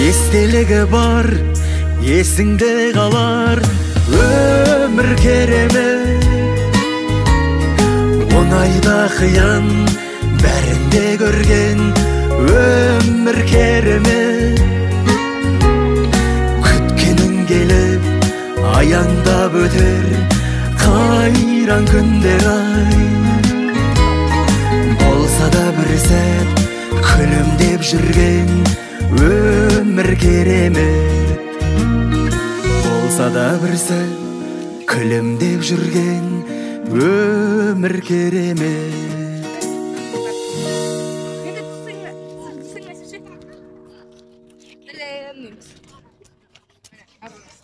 естелігі бар, есіңде қалар өмір керемет. Оңайда қиян бәрінде көрген өмір керемет. Күткенің келіп аяңдап өтер қайран күндер ай. Болса да бір сәт күлімдеп жүрген өмір керемет. Болса да бір сәт күлімдеп жүрген өмір керемет. Sing